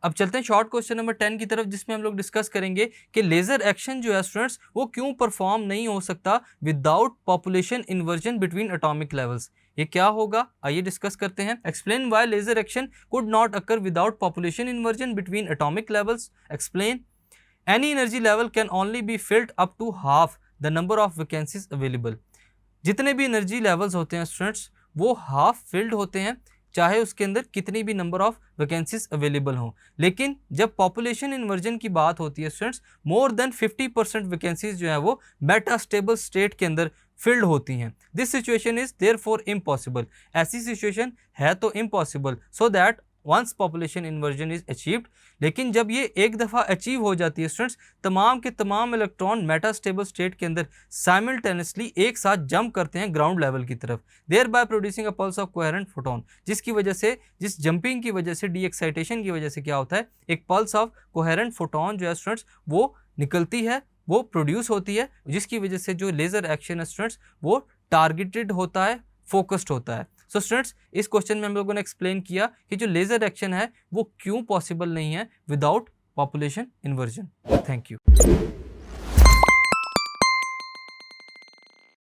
अब चलते हैं शॉर्ट क्वेश्चन नंबर 10 की तरफ, जिसमें हम लोग डिस्कस करेंगे कि लेजर एक्शन जो है स्टूडेंट्स वो क्यों परफॉर्म नहीं हो सकता without population inversion between atomic levels. ये क्या होगा, आइए डिस्कस करते हैं। Explain why laser action could not occur without population inversion between atomic levels. Explain any energy level can only be filled up to half the number of vacancies available. जितने भी energy levels होते हैं students वो half filled होते हैं, चाहे उसके अंदर कितनी भी नंबर ऑफ वैकेंसीज अवेलेबल हों। लेकिन जब पॉपुलेशन इन्वर्जन की बात होती है स्टूडेंट्स, मोर देन 50% वैकेंसीज जो है वो मेटास्टेबल स्टेट के अंदर फिल्ड होती हैं। This situation is therefore impossible. ऐसी सिचुएशन है तो impossible, so that once population inversion is achieved. लेकिन जब ये एक दफ़ा अचीव हो जाती है स्टूडेंट्स, तमाम के तमाम इलेक्ट्रॉन मेटास्टेबल स्टेट के अंदर साइमल्टेनियसली एक साथ जंप करते हैं ग्राउंड लेवल की तरफ, thereby producing a pulse of coherent photon. जिसकी वजह से, जिस जंपिंग की वजह से, डी एक्साइटेशन की वजह से क्या होता है, एक पल्स ऑफ कोहेरेंट फोटोन जो है स्टूडेंट्स वो निकलती है, वो प्रोड्यूस होती है, जिसकी वजह से जो लेजर एक्शन है स्टूडेंट्स वो टारगेटेड होता है, फोकस्ड होता है। सो स्टूडेंट्स, इस क्वेश्चन में हम लोगों ने एक्सप्लेन किया कि जो लेजर एक्शन है वो क्यों पॉसिबल नहीं है without population inversion. Thank you.